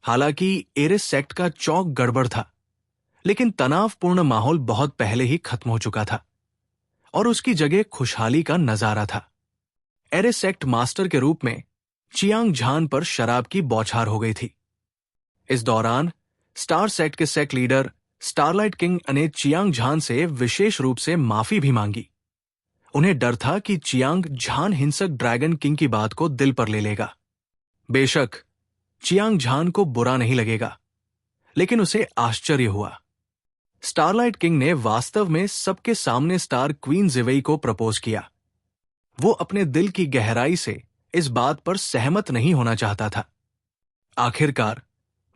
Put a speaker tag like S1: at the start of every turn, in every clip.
S1: हालांकि Eris sect का चौक गड़बड़ था, लेकिन तनावपूर्ण माहौल बहुत पहले ही खत्म हो चुका था और उसकी जगह खुशहाली का नजारा था। एरिस सेक्ट मास्टर के रूप में चियांग झान पर शराब की बौछार हो गई थी। इस दौरान स्टार सेक्ट के सेक्ट लीडर स्टारलाइट किंग ने चियांग झान से विशेष रूप से माफी भी मांगी। उन्हें डर था कि चियांग झान हिंसक ड्रैगन किंग की बात को दिल पर ले लेगा। बेशक चियांग झान को बुरा नहीं लगेगा, लेकिन उसे आश्चर्य हुआ। स्टारलाइट किंग ने वास्तव में सबके सामने स्टार क्वीन जिवेई को प्रपोज किया। वो अपने दिल की गहराई से इस बात पर सहमत नहीं होना चाहता था। आखिरकार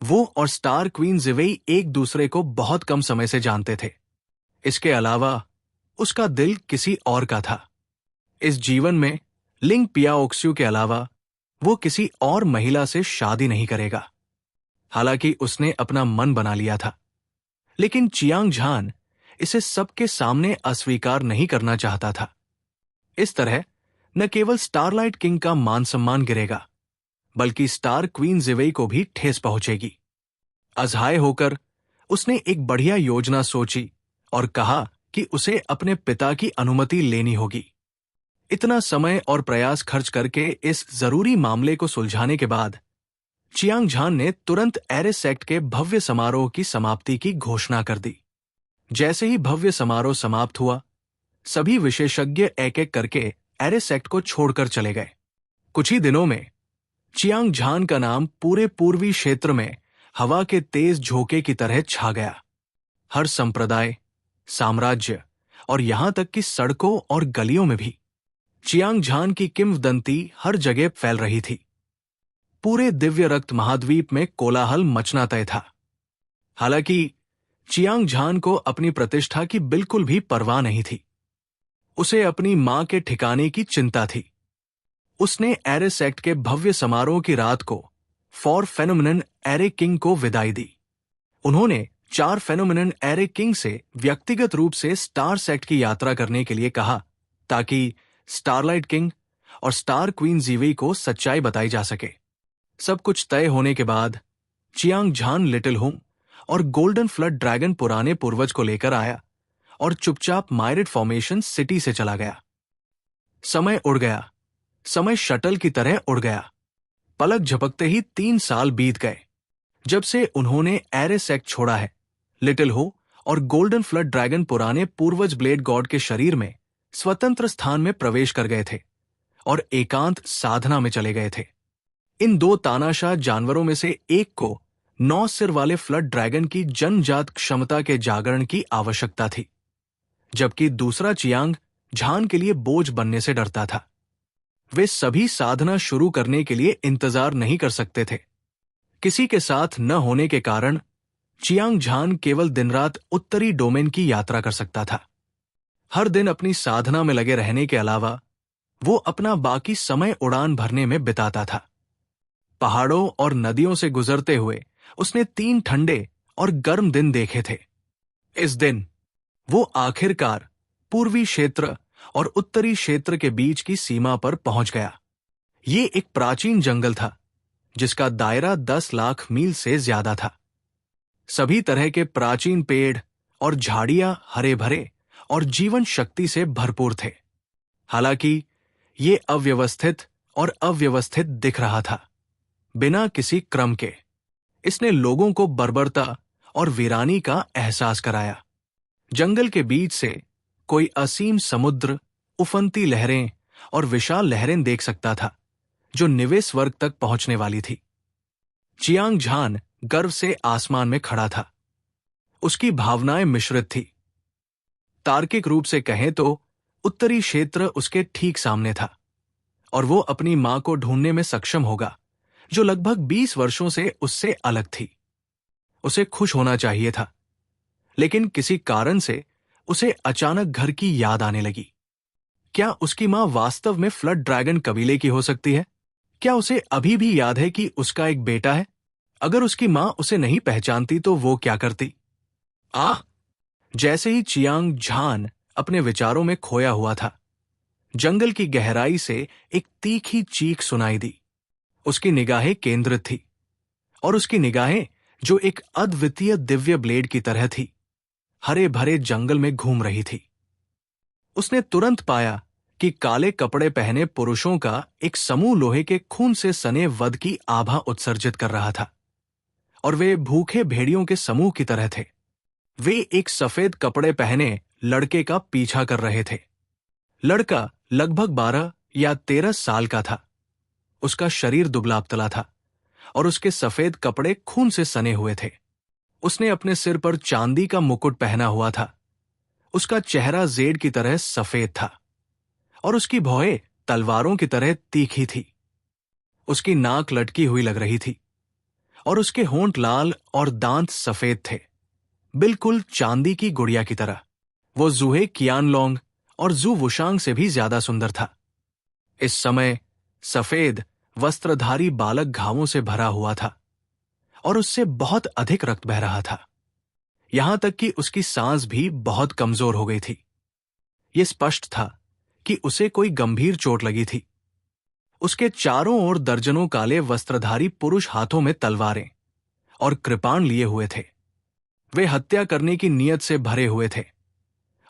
S1: वो और स्टार क्वीन जिवेई एक दूसरे को बहुत कम समय से जानते थे। इसके अलावा उसका दिल किसी और का था। इस जीवन में लिंग पियाओक्स्यू के अलावा वो किसी और महिला से शादी नहीं करेगा। हालांकि उसने अपना मन बना लिया था, लेकिन चियांग झान इसे सबके सामने अस्वीकार नहीं करना चाहता था। इस तरह न केवल स्टारलाइट किंग का मान सम्मान गिरेगा, बल्कि स्टार क्वीन जिवेई को भी ठेस पहुंचेगी। अजहाय होकर उसने एक बढ़िया योजना सोची और कहा कि उसे अपने पिता की अनुमति लेनी होगी। इतना समय और प्रयास खर्च करके इस जरूरी मामले को सुलझाने के बाद चियांग झान ने तुरंत एरिस सेक्ट के भव्य समारोह की समाप्ति की घोषणा कर दी। जैसे ही भव्य समारोह समाप्त हुआ, सभी विशेषज्ञ एक एक करके एरिस सेक्ट को छोड़कर चले गए। कुछ ही दिनों में चियांग झान का नाम पूरे पूर्वी क्षेत्र में हवा के तेज झोंके की तरह छा गया। हर संप्रदाय, साम्राज्य और यहां तक कि सड़कों और गलियों में भी चियांग झान की किंवदंती हर जगह फैल रही थी। पूरे दिव्य रक्त महाद्वीप में कोलाहल मचना तय था। हालांकि चियांग झान को अपनी प्रतिष्ठा की बिल्कुल भी परवाह नहीं थी। उसे अपनी मां के ठिकाने की चिंता थी। उसने एरिस सेक्ट के भव्य समारोह की रात को फॉर फेनोमेनन एरे किंग को विदाई दी। उन्होंने 4 फेनोमेनन एरे किंग से व्यक्तिगत रूप से स्टार सेक्ट की यात्रा करने के लिए कहा, ताकि स्टारलाइट किंग और स्टार क्वीन जिवेई को सच्चाई बताई जा सके। सब कुछ तय होने के बाद चियांग झान लिटिल हुंग और गोल्डन फ्लड ड्रैगन पुराने पूर्वज को लेकर आया और चुपचाप मायरेट फॉर्मेशन सिटी से चला गया। समय उड़ गया, समय शटल की तरह उड़ गया। पलक झपकते ही 3 साल बीत गए जब से उन्होंने एरिस सेक्ट छोड़ा है। लिटिल हो और गोल्डन फ्लड ड्रैगन पुराने पूर्वज ब्लेड गॉड के शरीर में स्वतंत्र स्थान में प्रवेश कर गए थे और एकांत साधना में चले गए थे। इन 2 तानाशाह जानवरों में से एक को 9 सिर वाले फ्लड ड्रैगन की जन्मजात क्षमता के जागरण की आवश्यकता थी, जबकि दूसरा चियांग झान के लिए बोझ बनने से डरता था। वे सभी साधना शुरू करने के लिए इंतजार नहीं कर सकते थे। किसी के साथ न होने के कारण चियांग झान केवल दिन रात उत्तरी डोमेन की यात्रा कर सकता था। हर दिन अपनी साधना में लगे रहने के अलावा वो अपना बाकी समय उड़ान भरने में बिताता था। पहाड़ों और नदियों से गुजरते हुए उसने 3 ठंडे और गर्म दिन देखे थे। इस दिन वो आखिरकार पूर्वी क्षेत्र और उत्तरी क्षेत्र के बीच की सीमा पर पहुंच गया। ये एक प्राचीन जंगल था जिसका दायरा 10 लाख मील से ज्यादा था। सभी तरह के प्राचीन पेड़ और झाड़ियां हरे भरे और जीवन शक्ति से भरपूर थे। हालांकि ये अव्यवस्थित दिख रहा था, बिना किसी क्रम के। इसने लोगों को बर्बरता और वीरानी का एहसास कराया। जंगल के बीच से कोई असीम समुद्र, उफनती लहरें और विशाल लहरें देख सकता था जो निवेश वर्ग तक पहुंचने वाली थी। चियांग झान गर्व से आसमान में खड़ा था। उसकी भावनाएं मिश्रित थी। तार्किक रूप से कहें तो उत्तरी क्षेत्र उसके ठीक सामने था और वो अपनी मां को ढूंढने में सक्षम होगा, जो लगभग 20 वर्षों से उससे अलग थी। उसे खुश होना चाहिए था, लेकिन किसी कारण से उसे अचानक घर की याद आने लगी। क्या उसकी मां वास्तव में फ्लड ड्रैगन कबीले की हो सकती है? क्या उसे अभी भी याद है कि उसका एक बेटा है? अगर उसकी मां उसे नहीं पहचानती तो वो क्या करती? जैसे ही चियांग झान अपने विचारों में खोया हुआ था, जंगल की गहराई से एक तीखी चीख सुनाई दी। उसकी निगाहें केंद्रित थी और उसकी निगाहें, जो एक अद्वितीय दिव्य ब्लेड की तरह थी, हरे भरे जंगल में घूम रही थी। उसने तुरंत पाया कि काले कपड़े पहने पुरुषों का एक समूह लोहे के खून से सने वध की आभा उत्सर्जित कर रहा था, और वे भूखे भेड़ियों के समूह की तरह थे। वे एक सफेद कपड़े पहने लड़के का पीछा कर रहे थे। लड़का लगभग 12 या 13 साल का था। उसका शरीर दुबला पतला था और उसके सफेद कपड़े खून से सने हुए थे। उसने अपने सिर पर चांदी का मुकुट पहना हुआ था। उसका चेहरा जेड की तरह सफेद था और उसकी भौहें तलवारों की तरह तीखी थी। उसकी नाक लटकी हुई लग रही थी और उसके होंठ लाल और दांत सफेद थे, बिल्कुल चांदी की गुड़िया की तरह। वो जूहे कियानलोंग और जू वुशांग से भी ज्यादा सुंदर था। इस समय सफेद वस्त्रधारी बालक घावों से भरा हुआ था और उससे बहुत अधिक रक्त बह रहा था, यहां तक कि उसकी सांस भी बहुत कमजोर हो गई थी। यह स्पष्ट था कि उसे कोई गंभीर चोट लगी थी। उसके चारों ओर दर्जनों काले वस्त्रधारी पुरुष हाथों में तलवारें और कृपाण लिए हुए थे। वे हत्या करने की नीयत से भरे हुए थे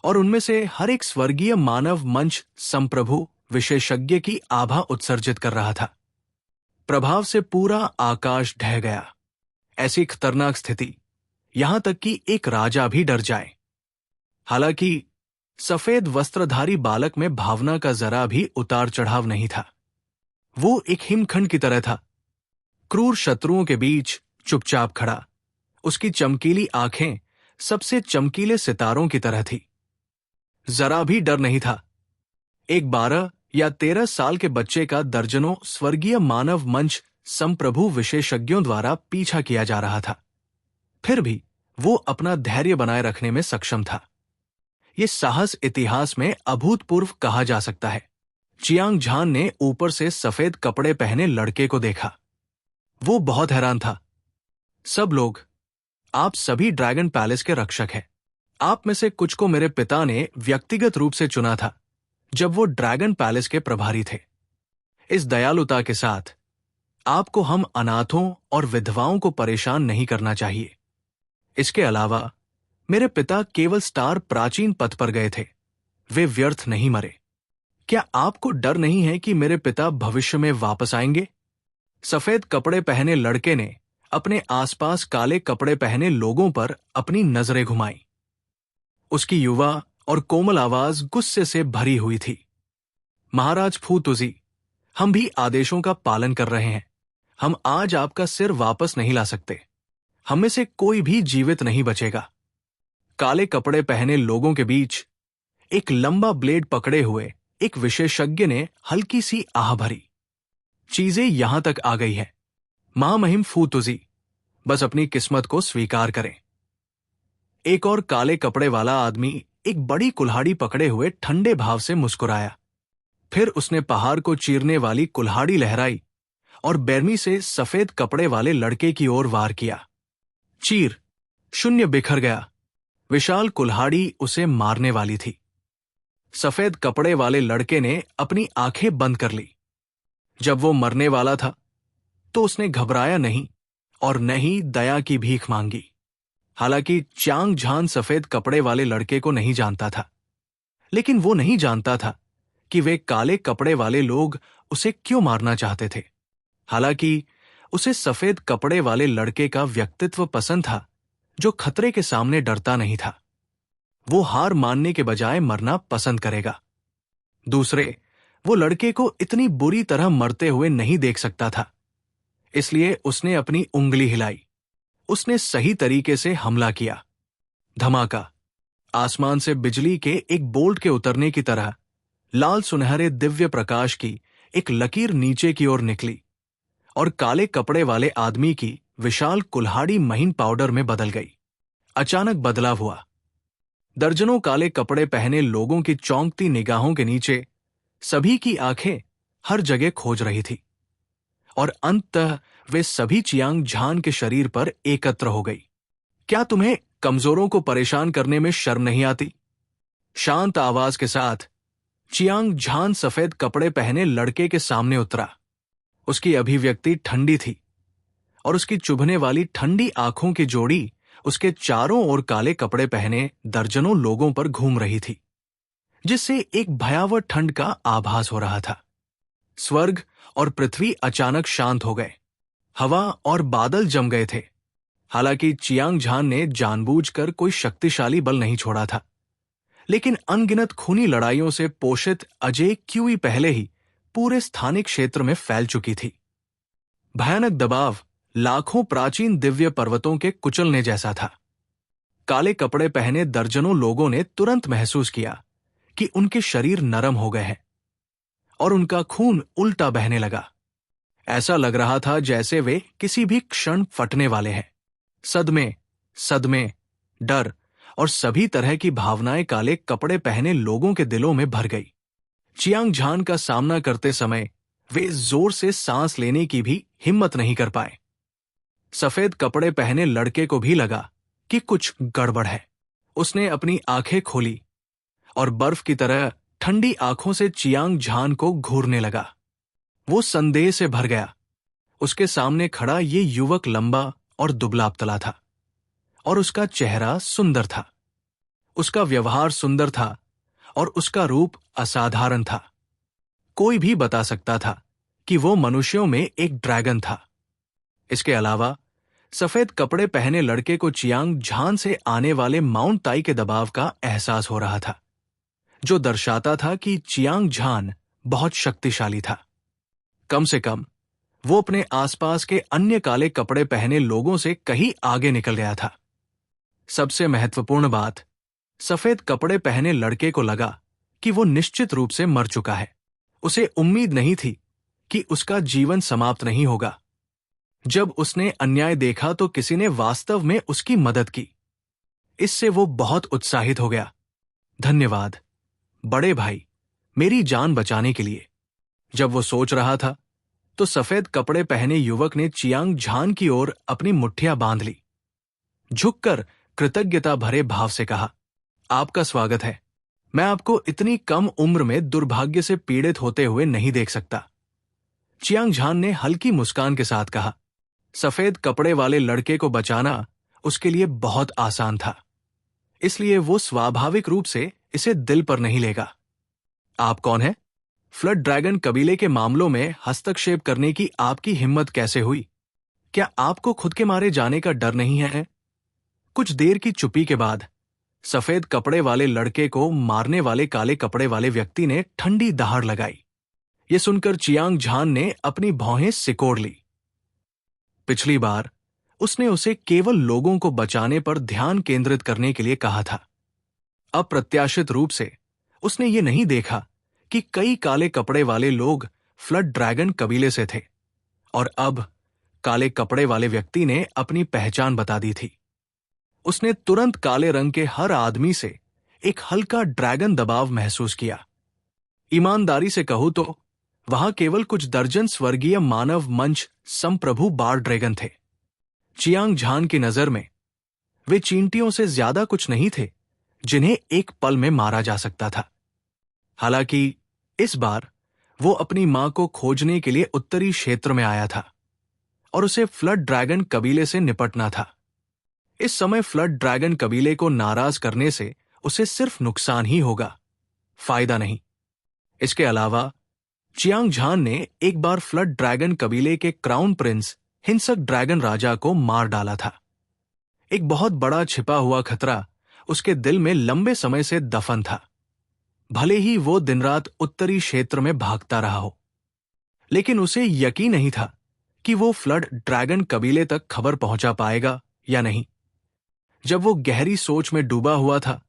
S1: और उनमें से हर एक स्वर्गीय मानव मंच संप्रभु विशेषज्ञ की आभा उत्सर्जित कर रहा था। प्रभाव से पूरा आकाश ढह गया। ऐसी खतरनाक स्थिति, यहां तक कि एक राजा भी डर जाए। हालांकि सफेद वस्त्रधारी बालक में भावना का जरा भी उतार चढ़ाव नहीं था। वो एक हिमखंड की तरह था, क्रूर शत्रुओं के बीच चुपचाप खड़ा। उसकी चमकीली आंखें सबसे चमकीले सितारों की तरह थी। जरा भी डर नहीं था। एक 12 या 13 साल के बच्चे का दर्जनों स्वर्गीय मानव मंच संप्रभु विशेषज्ञों द्वारा पीछा किया जा रहा था। फिर भी वो अपना धैर्य बनाए रखने में सक्षम था। ये साहस इतिहास में अभूतपूर्व कहा जा सकता है। चियांग झान ने ऊपर से सफेद कपड़े पहने लड़के को देखा। वो बहुत हैरान था। सब लोग, आप सभी ड्रैगन पैलेस के रक्षक हैं। आप में से कुछ को मेरे पिता ने व्यक्तिगत रूप से चुना था जब वो ड्रैगन पैलेस के प्रभारी थे। इस दयालुता के साथ आपको हम अनाथों और विधवाओं को परेशान नहीं करना चाहिए। इसके अलावा मेरे पिता केवल स्टार प्राचीन पथ पर गए थे। वे व्यर्थ नहीं मरे। क्या आपको डर नहीं है कि मेरे पिता भविष्य में वापस आएंगे? सफेद कपड़े पहने लड़के ने अपने आसपास काले कपड़े पहने लोगों पर अपनी नजरें घुमाई। उसकी युवा और कोमल आवाज गुस्से से भरी हुई थी। महाराज फूतुजी, हम भी आदेशों का पालन कर रहे हैं। हम आज आपका सिर वापस नहीं ला सकते। हम में से कोई भी जीवित नहीं बचेगा। काले कपड़े पहने लोगों के बीच एक लंबा ब्लेड पकड़े हुए एक विशेषज्ञ ने हल्की सी आह भरी। चीजें यहां तक आ गई है। महामहिम फूतुजी, बस अपनी किस्मत को स्वीकार करें। एक और काले कपड़े वाला आदमी एक बड़ी कुल्हाड़ी पकड़े हुए ठंडे भाव से मुस्कुराया। फिर उसने पहाड़ को चीरने वाली कुल्हाड़ी लहराई और बेरमी से सफेद कपड़े वाले लड़के की ओर वार किया। चीर, शून्य बिखर गया। विशाल कुल्हाड़ी उसे मारने वाली थी। सफेद कपड़े वाले लड़के ने अपनी आंखें बंद कर ली। जब वो मरने वाला था तो उसने घबराया नहीं और न ही दया की भीख मांगी। हालांकि चियांग झान सफेद कपड़े वाले लड़के को नहीं जानता था, लेकिन वो नहीं जानता था कि वे काले कपड़े वाले लोग उसे क्यों मारना चाहते थे। हालांकि उसे सफेद कपड़े वाले लड़के का व्यक्तित्व पसंद था, जो खतरे के सामने डरता नहीं था। वो हार मानने के बजाय मरना पसंद करेगा। दूसरे, वो लड़के को इतनी बुरी तरह मरते हुए नहीं देख सकता था, इसलिए उसने अपनी उंगली हिलाई। उसने सही तरीके से हमला किया। धमाका! आसमान से बिजली के एक बोल्ट के उतरने की तरह लाल सुनहरे दिव्य प्रकाश की एक लकीर नीचे की ओर निकली और काले कपड़े वाले आदमी की विशाल कुल्हाड़ी महीन पाउडर में बदल गई। अचानक बदलाव हुआ। दर्जनों काले कपड़े पहने लोगों की चौंकती निगाहों के नीचे सभी की आंखें हर जगह खोज रही थी और अंततः वे सभी चियांग झान के शरीर पर एकत्र हो गई। क्या तुम्हें कमजोरों को परेशान करने में शर्म नहीं आती? शांत आवाज के साथ चियांग झान सफेद कपड़े पहने लड़के के सामने उतरा। उसकी अभिव्यक्ति ठंडी थी और उसकी चुभने वाली ठंडी आंखों की जोड़ी उसके चारों ओर काले कपड़े पहने दर्जनों लोगों पर घूम रही थी, जिससे एक भयावह ठंड का आभास हो रहा था। स्वर्ग और पृथ्वी अचानक शांत हो गए। हवा और बादल जम गए थे। हालांकि चियांग झान ने जानबूझकर कोई शक्तिशाली बल नहीं छोड़ा था, लेकिन अनगिनत खूनी लड़ाइयों से पोषित अजेय क्यूई पहले ही पूरे स्थानिक क्षेत्र में फैल चुकी थी। भयानक दबाव लाखों प्राचीन दिव्य पर्वतों के कुचलने जैसा था। काले कपड़े पहने दर्जनों लोगों ने तुरंत महसूस किया कि उनके शरीर नरम हो गए हैं और उनका खून उल्टा बहने लगा। ऐसा लग रहा था जैसे वे किसी भी क्षण फटने वाले हैं। सदमे, सदमे, डर और सभी तरह की भावनाएं काले कपड़े पहने लोगों के दिलों में भर गई। चियांग झान का सामना करते समय वे जोर से सांस लेने की भी हिम्मत नहीं कर पाए। सफेद कपड़े पहने लड़के को भी लगा कि कुछ गड़बड़ है। उसने अपनी आंखें खोली और बर्फ की तरह ठंडी आंखों से चियांग झान को घूरने लगा। वो संदेह से भर गया। उसके सामने खड़ा ये युवक लंबा और दुबला-पतला था और उसका चेहरा सुंदर था। उसका व्यवहार सुंदर था और उसका रूप असाधारण था। कोई भी बता सकता था कि वो मनुष्यों में एक ड्रैगन था। इसके अलावा सफेद कपड़े पहने लड़के को चियांग झान से आने वाले माउंट ताई के दबाव का एहसास हो रहा था, जो दर्शाता था कि चियांग झान बहुत शक्तिशाली था। कम से कम वो अपने आसपास के अन्य काले कपड़े पहने लोगों से कहीं आगे निकल गया था। सबसे महत्वपूर्ण बात, सफेद कपड़े पहने लड़के को लगा कि वो निश्चित रूप से मर चुका है। उसे उम्मीद नहीं थी कि उसका जीवन समाप्त नहीं होगा। जब उसने अन्याय देखा तो किसी ने वास्तव में उसकी मदद की। इससे वो बहुत उत्साहित हो गया। धन्यवाद बड़े भाई, मेरी जान बचाने के लिए। जब वो सोच रहा था तो सफेद कपड़े पहने युवक ने चियांग झान की ओर अपनी मुट्ठियां बांध ली। झुककर कृतज्ञता भरे भाव से कहा, आपका स्वागत है। मैं आपको इतनी कम उम्र में दुर्भाग्य से पीड़ित होते हुए नहीं देख सकता। चियांग झान ने हल्की मुस्कान के साथ कहा। सफेद कपड़े वाले लड़के को बचाना उसके लिए बहुत आसान था, इसलिए वो स्वाभाविक रूप से इसे दिल पर नहीं लेगा। आप कौन हैं? फ्लड ड्रैगन कबीले के मामलों में हस्तक्षेप करने की आपकी हिम्मत कैसे हुई? क्या आपको खुद के मारे जाने का डर नहीं है? कुछ देर की चुप्पी के बाद सफेद कपड़े वाले लड़के को मारने वाले काले कपड़े वाले व्यक्ति ने ठंडी दहाड़ लगाई। ये सुनकर चियांग झान ने अपनी भौहें सिकोड़ ली। पिछली बार उसने उसे केवल लोगों को बचाने पर ध्यान केंद्रित करने के लिए कहा था। अप्रत्याशित रूप से उसने ये नहीं देखा कि कई काले कपड़े वाले लोग फ्लड ड्रैगन कबीले से थे और अब काले कपड़े वाले व्यक्ति ने अपनी पहचान बता दी थी। उसने तुरंत काले रंग के हर आदमी से एक हल्का ड्रैगन दबाव महसूस किया। ईमानदारी से कहूं तो वहां केवल कुछ दर्जन स्वर्गीय मानव मंच संप्रभु बार ड्रैगन थे। चियांग झान की नजर में वे चींटियों से ज्यादा कुछ नहीं थे जिन्हें एक पल में मारा जा सकता था। हालांकि इस बार वो अपनी मां को खोजने के लिए उत्तरी क्षेत्र में आया था और उसे फ्लड ड्रैगन कबीले से निपटना था। इस समय फ्लड ड्रैगन कबीले को नाराज करने से उसे सिर्फ नुकसान ही होगा, फायदा नहीं। इसके अलावा चियांग झान ने एक बार फ्लड ड्रैगन कबीले के क्राउन प्रिंस हिंसक ड्रैगन राजा को मार डाला था। एक बहुत बड़ा छिपा हुआ खतरा उसके दिल में लंबे समय से दफन था। भले ही वो दिन रात उत्तरी क्षेत्र में भागता रहा हो, लेकिन उसे यकीन नहीं था कि वो फ्लड ड्रैगन कबीले तक खबर पहुंचा पाएगा या नहीं। जब वो गहरी सोच में डूबा हुआ था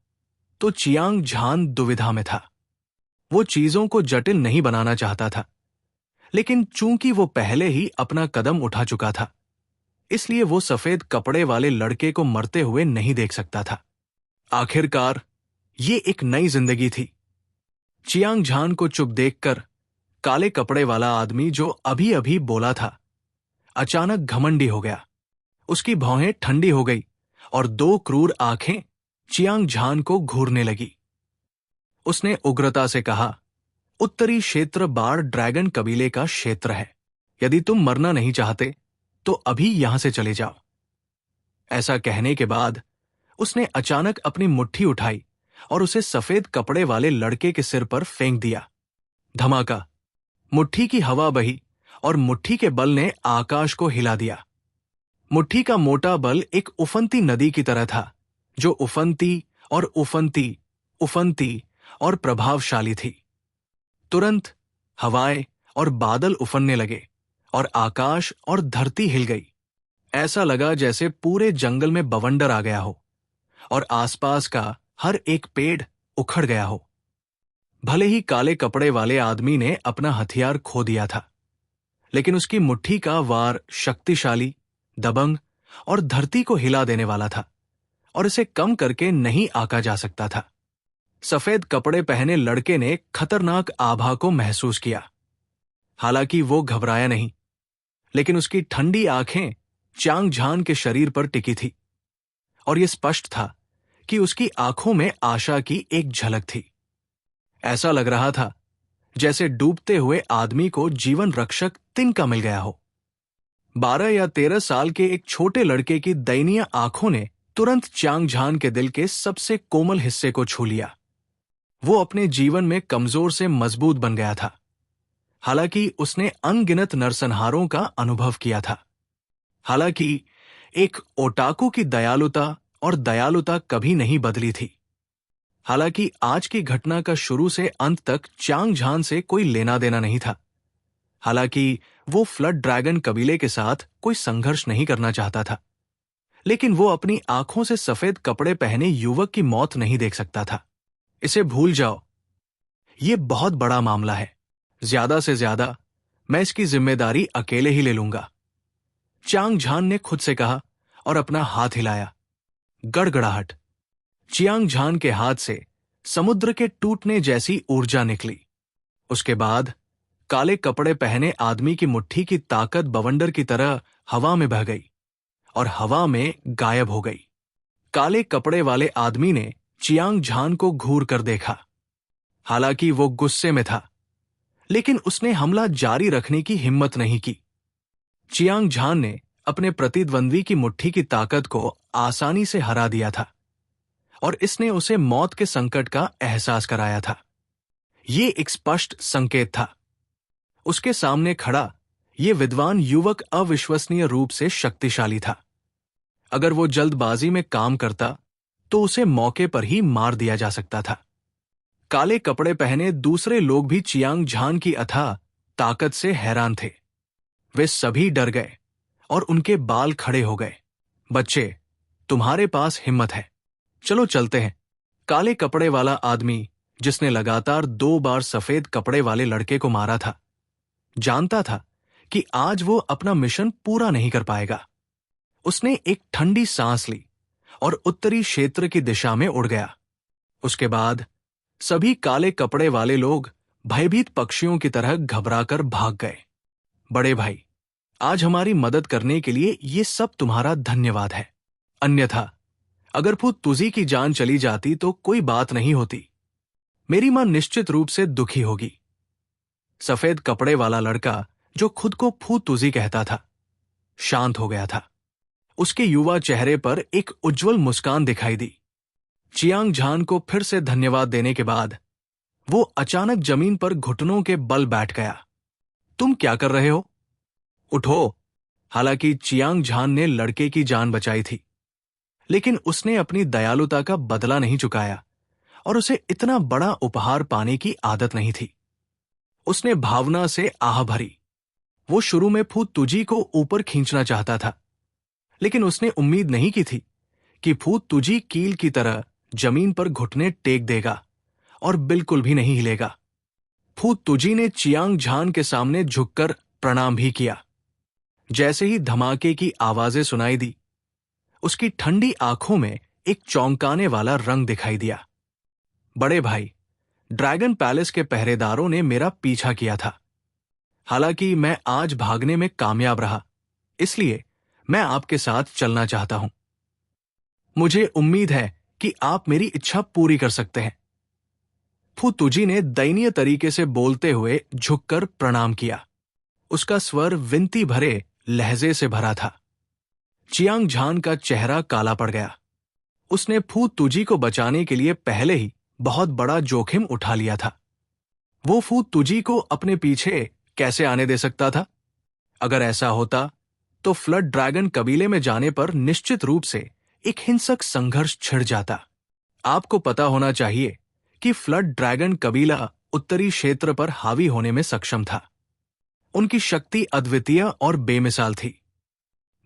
S1: तो चियांग झान दुविधा में था। वो चीजों को जटिल नहीं बनाना चाहता था, लेकिन चूंकि वो पहले ही अपना कदम उठा चुका था, इसलिए वो सफेद कपड़े वाले लड़के को मरते हुए नहीं देख सकता था। आखिरकार ये एक नई जिंदगी थी। चियांग झान को चुप देखकर काले कपड़े वाला आदमी जो अभी अभी बोला था अचानक घमंडी हो गया। उसकी भौहें ठंडी हो गई और दो क्रूर आंखें चियांग झान को घूरने लगी। उसने उग्रता से कहा, उत्तरी क्षेत्र बार ड्रैगन कबीले का क्षेत्र है। यदि तुम मरना नहीं चाहते तो अभी यहां से चले जाओ। ऐसा कहने के बाद उसने अचानक अपनी मुट्ठी उठाई और उसे सफेद कपड़े वाले लड़के के सिर पर फेंक दिया। धमाका! मुट्ठी की हवा बही और मुट्ठी के बल ने आकाश को हिला दिया। मुट्ठी का मोटा बल एक उफनती नदी की तरह था, जो उफनती और उफनती, उफनती और प्रभावशाली थी। तुरंत हवाएं और बादल उफनने लगे और आकाश और धरती हिल गई। ऐसा लगा जैसे पूरे जंगल में बवंडर आ गया हो और आसपास का हर एक पेड़ उखड़ गया हो। भले ही काले कपड़े वाले आदमी ने अपना हथियार खो दिया था, लेकिन उसकी मुट्ठी का वार शक्तिशाली, दबंग और धरती को हिला देने वाला था और इसे कम करके नहीं आंका जा सकता था। सफेद कपड़े पहने लड़के ने खतरनाक आभा को महसूस किया। हालांकि वो घबराया नहीं, लेकिन उसकी ठंडी आंखें चांग झान के शरीर पर टिकी थी और यह स्पष्ट था कि उसकी आंखों में आशा की एक झलक थी। ऐसा लग रहा था जैसे डूबते हुए आदमी को जीवन रक्षक तिनका मिल गया हो। 12 या 13 साल के एक छोटे लड़के की दयनीय आंखों ने तुरंत चांग झान के दिल के सबसे कोमल हिस्से को छू लिया। वो अपने जीवन में कमजोर से मजबूत बन गया था, हालांकि उसने अनगिनत नरसंहारों का अनुभव किया था। हालांकि एक ओटाकू की दयालुता और दयालुता कभी नहीं बदली थी। हालांकि आज की घटना का शुरू से अंत तक चांग झान से कोई लेना देना नहीं था। हालांकि वो फ्लड ड्रैगन कबीले के साथ कोई संघर्ष नहीं करना चाहता था, लेकिन वो अपनी आंखों से सफेद कपड़े पहने युवक की मौत नहीं देख सकता था। इसे भूल जाओ, ये बहुत बड़ा मामला है। ज्यादा से ज्यादा मैं इसकी जिम्मेदारी अकेले ही ले लूंगा, चांग झान ने खुद से कहा और अपना हाथ हिलाया। गड़गड़ाहट! चियांग झान के हाथ से समुद्र के टूटने जैसी ऊर्जा निकली। उसके बाद काले कपड़े पहने आदमी की मुट्ठी की ताकत बवंडर की तरह हवा में बह गई और हवा में गायब हो गई। काले कपड़े वाले आदमी ने चियांग झान को घूर कर देखा। हालांकि वो गुस्से में था, लेकिन उसने हमला जारी रखने की हिम्मत नहीं की। चियांग झान ने अपने प्रतिद्वंद्वी की मुट्ठी की ताकत को आसानी से हरा दिया था और इसने उसे मौत के संकट का एहसास कराया था। ये एक स्पष्ट संकेत था। उसके सामने खड़ा ये विद्वान युवक अविश्वसनीय रूप से शक्तिशाली था। अगर वो जल्दबाजी में काम करता तो उसे मौके पर ही मार दिया जा सकता था। काले कपड़े पहने दूसरे लोग भी चियांग झान की अथाह ताकत से हैरान थे। वे सभी डर गए और उनके बाल खड़े हो गए। बच्चे, तुम्हारे पास हिम्मत है, चलो चलते हैं। काले कपड़े वाला आदमी, जिसने लगातार 2 बार सफेद कपड़े वाले लड़के को मारा था, जानता था कि आज वो अपना मिशन पूरा नहीं कर पाएगा। उसने एक ठंडी सांस ली और उत्तरी क्षेत्र की दिशा में उड़ गया। उसके बाद सभी काले कपड़े वाले लोग भयभीत पक्षियों की तरह घबराकर भाग गए। बड़े भाई, आज हमारी मदद करने के लिए ये सब तुम्हारा धन्यवाद है। अन्यथा अगर फू तुजी की जान चली जाती तो कोई बात नहीं होती। मेरी मां निश्चित रूप से दुखी होगी। सफेद कपड़े वाला लड़का, जो खुद को फू तुजी कहता था, शांत हो गया था। उसके युवा चेहरे पर एक उज्जवल मुस्कान दिखाई दी। चियांग झान को फिर से धन्यवाद देने के बाद वो अचानक जमीन पर घुटनों के बल बैठ गया। तुम क्या कर रहे हो? उठो! हालांकि चियांग झान ने लड़के की जान बचाई थी, लेकिन उसने अपनी दयालुता का बदला नहीं चुकाया और उसे इतना बड़ा उपहार पाने की आदत नहीं थी। उसने भावना से आह भरी। वो शुरू में फू तुजी को ऊपर खींचना चाहता था, लेकिन उसने उम्मीद नहीं की थी कि फू तुजी कील की तरह जमीन पर घुटने टेक देगा और बिल्कुल भी नहीं हिलेगा। फू तुजी ने चियांग झान के सामने झुककर प्रणाम भी किया। जैसे ही धमाके की आवाजें सुनाई दी, उसकी ठंडी आंखों में एक चौंकाने वाला रंग दिखाई दिया। बड़े भाई, ड्रैगन पैलेस के पहरेदारों ने मेरा पीछा किया था। हालांकि मैं आज भागने में कामयाब रहा, इसलिए मैं आपके साथ चलना चाहता हूं। मुझे उम्मीद है कि आप मेरी इच्छा पूरी कर सकते हैं। फू तुजी ने दयनीय तरीके से बोलते हुए झुककर प्रणाम किया। उसका स्वर विनती भरे लहजे से भरा था। चियांग झान का चेहरा काला पड़ गया। उसने फू तुजी को बचाने के लिए पहले ही बहुत बड़ा जोखिम उठा लिया था। वो फू तुजी को अपने पीछे कैसे आने दे सकता था? अगर ऐसा होता तो फ्लड ड्रैगन कबीले में जाने पर निश्चित रूप से एक हिंसक संघर्ष छिड़ जाता। आपको पता होना चाहिए कि फ्लड ड्रैगन कबीला उत्तरी क्षेत्र पर हावी होने में सक्षम था। उनकी शक्ति अद्वितीय और बेमिसाल थी।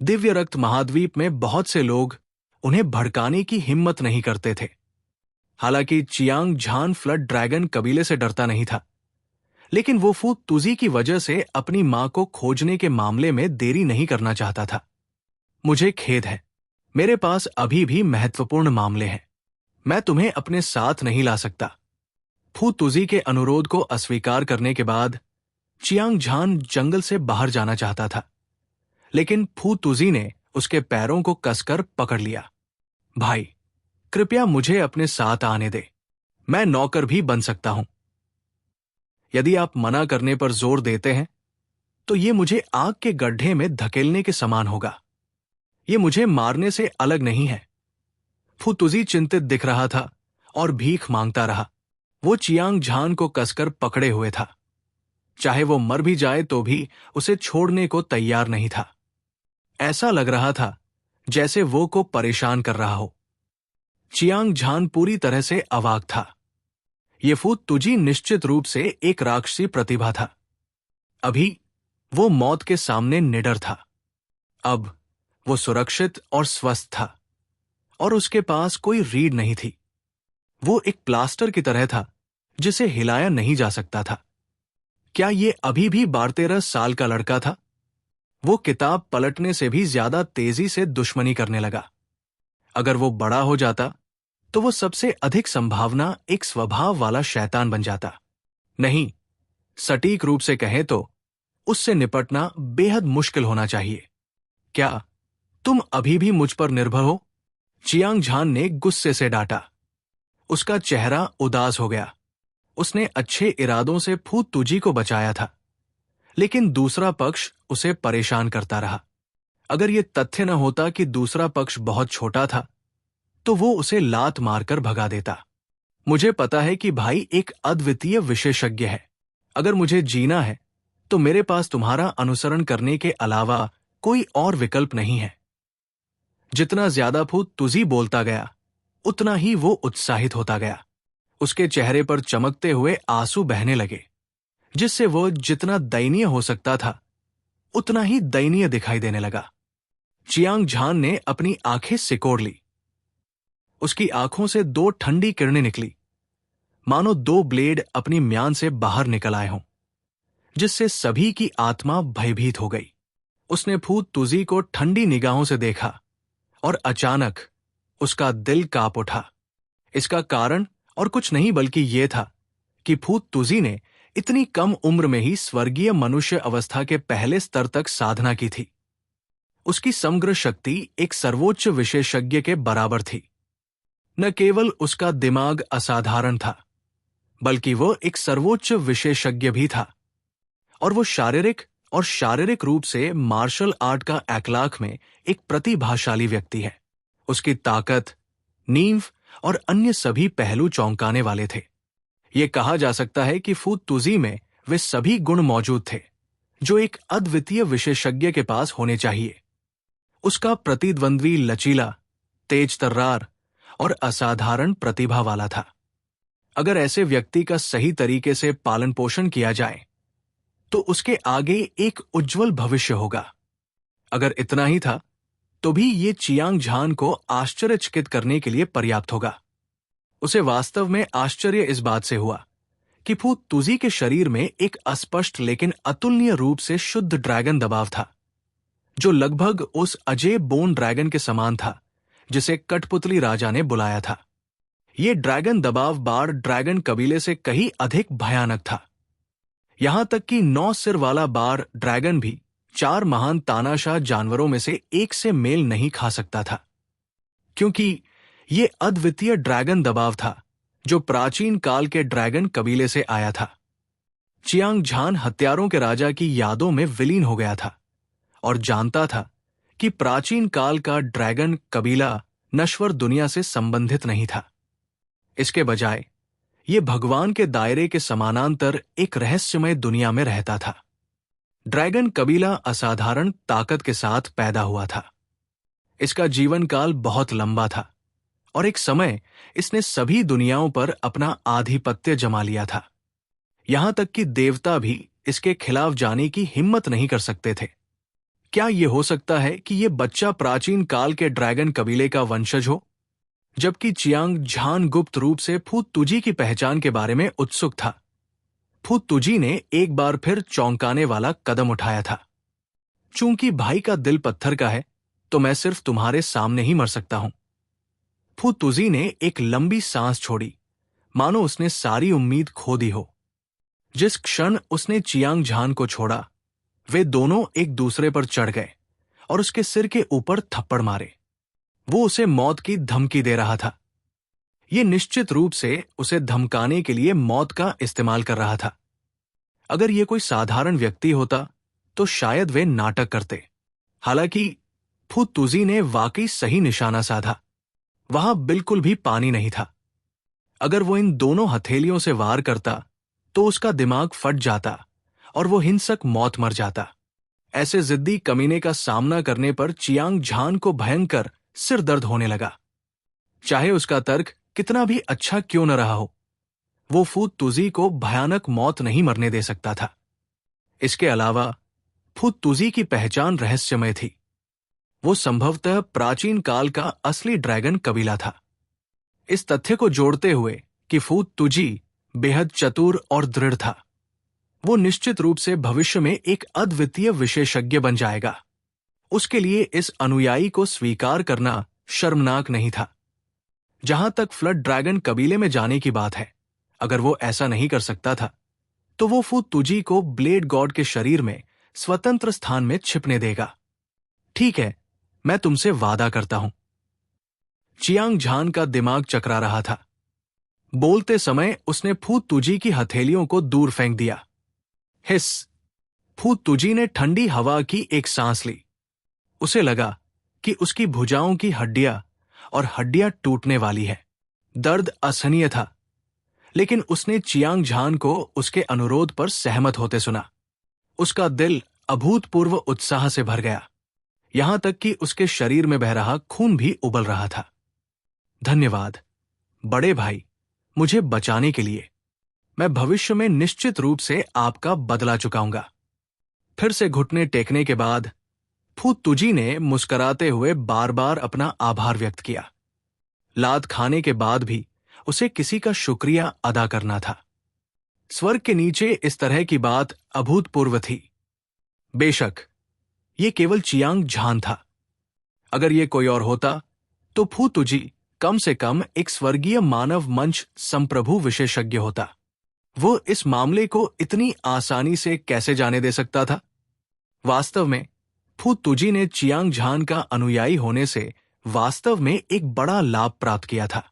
S1: दिव्य रक्त महाद्वीप में बहुत से लोग उन्हें भड़काने की हिम्मत नहीं करते थे। हालांकि चियांग झान फ्लड ड्रैगन कबीले से डरता नहीं था, लेकिन वो फू तुजी की वजह से अपनी मां को खोजने के मामले में देरी नहीं करना चाहता था। मुझे खेद है, मेरे पास अभी भी महत्वपूर्ण मामले हैं। मैं तुम्हें अपने साथ नहीं ला सकता। फू तुजी के अनुरोध को अस्वीकार करने के बाद चियांग झान जंगल से बाहर जाना चाहता था, लेकिन फू तुजी ने उसके पैरों को कसकर पकड़ लिया। भाई, कृपया मुझे अपने साथ आने दे। मैं नौकर भी बन सकता हूं। यदि आप मना करने पर जोर देते हैं तो ये मुझे आग के गड्ढे में धकेलने के समान होगा। ये मुझे मारने से अलग नहीं है। फू तुजी चिंतित दिख रहा था और भीख मांगता रहा। वो चियांग झान को कसकर पकड़े हुए था। चाहे वो मर भी जाए तो भी उसे छोड़ने को तैयार नहीं था। ऐसा लग रहा था जैसे वो को परेशान कर रहा हो। चियांग झान पूरी तरह से अवाक था। ये फू तुजी निश्चित रूप से एक राक्षसी प्रतिभा था। अभी वो मौत के सामने निडर था। अब वो सुरक्षित और स्वस्थ था और उसके पास कोई रीढ़ नहीं थी। वो एक प्लास्टर की तरह था जिसे हिलाया नहीं जा सकता था। क्या ये अभी भी 12-13 साल का लड़का था? वो किताब पलटने से भी ज्यादा तेजी से दुश्मनी करने लगा। अगर वो बड़ा हो जाता तो वो सबसे अधिक संभावना एक स्वभाव वाला शैतान बन जाता। नहीं, सटीक रूप से कहें तो उससे निपटना बेहद मुश्किल होना चाहिए। क्या तुम अभी भी मुझ पर निर्भर हो? चियांग झान ने गुस्से से डांटा। उसका चेहरा उदास हो गया। उसने अच्छे इरादों से फू तुजी को बचाया था, लेकिन दूसरा पक्ष उसे परेशान करता रहा। अगर यह तथ्य न होता कि दूसरा पक्ष बहुत छोटा था तो वो उसे लात मारकर भगा देता। मुझे पता है कि भाई एक अद्वितीय विशेषज्ञ है। अगर मुझे जीना है तो मेरे पास तुम्हारा अनुसरण करने के अलावा कोई और विकल्प नहीं है। जितना ज्यादा फू तुजी बोलता गया उतना ही वो उत्साहित होता गया। उसके चेहरे पर चमकते हुए आंसू बहने लगे, जिससे वो जितना दयनीय हो सकता था उतना ही दयनीय दिखाई देने लगा। चियांग झान ने अपनी आंखें सिकोड़ ली। उसकी आंखों से 2 ठंडी किरणें निकली, मानो 2 ब्लेड अपनी म्यान से बाहर निकल आए हों, जिससे सभी की आत्मा भयभीत हो गई। उसने फू तुजी को ठंडी निगाहों से देखा और अचानक उसका दिल कांप उठा। इसका कारण और कुछ नहीं बल्कि ये था कि फू तुजी ने इतनी कम उम्र में ही स्वर्गीय मनुष्य अवस्था के पहले स्तर तक साधना की थी। उसकी समग्र शक्ति एक सर्वोच्च विशेषज्ञ के बराबर थी। न केवल उसका दिमाग असाधारण था, बल्कि वो एक सर्वोच्च विशेषज्ञ भी था, और वो शारीरिक रूप से मार्शल आर्ट का एक्लाक में एक प्रतिभाशाली व्यक्ति है। उसकी ताकत, नींव और अन्य सभी पहलू चौंकाने वाले थे। ये कहा जा सकता है कि फू तुजी में वे सभी गुण मौजूद थे जो एक अद्वितीय विशेषज्ञ के पास होने चाहिए। उसका प्रतिद्वंद्वी लचीला, तेज तर्रार और असाधारण प्रतिभा वाला था। अगर ऐसे व्यक्ति का सही तरीके से पालन पोषण किया जाए तो उसके आगे एक उज्जवल भविष्य होगा। अगर इतना ही था तो भी ये चियांग झान को आश्चर्यचकित करने के लिए पर्याप्त होगा। उसे वास्तव में आश्चर्य इस बात से हुआ कि फू तुजी के शरीर में एक अस्पष्ट लेकिन अतुलनीय रूप से शुद्ध ड्रैगन दबाव था, जो लगभग उस अजेय बोन ड्रैगन के समान था जिसे कठपुतली राजा ने बुलाया था। ये ड्रैगन दबाव बार ड्रैगन कबीले से कहीं अधिक भयानक था। यहां तक कि 9 सिर वाला बार ड्रैगन भी 4 महान तानाशाह जानवरों में से एक से मेल नहीं खा सकता था, क्योंकि ये अद्वितीय ड्रैगन दबाव था जो प्राचीन काल के ड्रैगन कबीले से आया था। चियांग झान हत्यारों के राजा की यादों में विलीन हो गया था और जानता था कि प्राचीन काल का ड्रैगन कबीला नश्वर दुनिया से संबंधित नहीं था। इसके बजाय ये भगवान के दायरे के समानांतर एक रहस्यमय दुनिया में रहता था। ड्रैगन कबीला असाधारण ताकत के साथ पैदा हुआ था। इसका जीवन काल बहुत लंबा था और एक समय इसने सभी दुनियाओं पर अपना आधिपत्य जमा लिया था। यहां तक कि देवता भी इसके खिलाफ जाने की हिम्मत नहीं कर सकते थे। क्या यह हो सकता है कि यह बच्चा प्राचीन काल के ड्रैगन कबीले का वंशज हो? जबकि चियांग झान गुप्त रूप से फू तुजी की पहचान के बारे में उत्सुक था, फू तुजी ने एक बार फिर चौंकाने वाला कदम उठाया था। चूंकि भाई का दिल पत्थर का है, तो मैं सिर्फ तुम्हारे सामने ही मर सकता हूं। फू तुजी ने एक लंबी सांस छोड़ी, मानो उसने सारी उम्मीद खो दी हो। जिस क्षण उसने चियांग झान को छोड़ा, वे दोनों एक दूसरे पर चढ़ गए और उसके सिर के ऊपर थप्पड़ मारे। वो उसे मौत की धमकी दे रहा था। ये निश्चित रूप से उसे धमकाने के लिए मौत का इस्तेमाल कर रहा था। अगर ये कोई साधारण व्यक्ति होता तो शायद वे नाटक करते। हालांकि फू तुजी ने वाकई सही निशाना साधा। वहां बिल्कुल भी पानी नहीं था। अगर वो इन दोनों हथेलियों से वार करता तो उसका दिमाग फट जाता और वो हिंसक मौत मर जाता। ऐसे जिद्दी कमीने का सामना करने पर चियांग झान को भयंकर सिर दर्द होने लगा। चाहे उसका तर्क कितना भी अच्छा क्यों न रहा हो, वो फू तुजी को भयानक मौत नहीं मरने दे सकता था। इसके अलावा फू तुजी की पहचान रहस्यमय थी। वो संभवतः प्राचीन काल का असली ड्रैगन कबीला था। इस तथ्य को जोड़ते हुए कि फू तुजी बेहद चतुर और दृढ़ था, वो निश्चित रूप से भविष्य में एक अद्वितीय विशेषज्ञ बन जाएगा। उसके लिए इस अनुयायी को स्वीकार करना शर्मनाक नहीं था। जहां तक फ्लड ड्रैगन कबीले में जाने की बात है, अगर वो ऐसा नहीं कर सकता था, तो वो फू तुजी को ब्लेड गॉड के शरीर में स्वतंत्र स्थान में छिपने देगा। ठीक है, मैं तुमसे वादा करता हूं। चियांग झान का दिमाग चकरा रहा था। बोलते समय उसने फू तुजी की हथेलियों को दूर फेंक दिया। हिस! फू तुजी ने ठंडी हवा की एक सांस ली। उसे लगा कि उसकी भुजाओं की हड्डियां टूटने वाली है। दर्द असहनीय था, लेकिन उसने चियांग झान को उसके अनुरोध पर सहमत होते सुना। उसका दिल अभूतपूर्व उत्साह से भर गया, यहां तक कि उसके शरीर में बह रहा खून भी उबल रहा था। धन्यवाद बड़े भाई, मुझे बचाने के लिए। मैं भविष्य में निश्चित रूप से आपका बदला चुकाऊंगा। फिर से घुटने टेकने के बाद फू तुजी ने मुस्कुराते हुए बार बार अपना आभार व्यक्त किया। लात खाने के बाद भी उसे किसी का शुक्रिया अदा करना था। स्वर्ग के नीचे इस तरह की बात अभूतपूर्व थी। बेशक ये केवल चियांग झान था। अगर ये कोई और होता तो फू तुजी कम से कम एक स्वर्गीय मानव मंच संप्रभु विशेषज्ञ होता। वो इस मामले को इतनी आसानी से कैसे जाने दे सकता था? वास्तव में फू तुजी ने चियांग झान का अनुयायी होने से वास्तव में एक बड़ा लाभ प्राप्त किया था।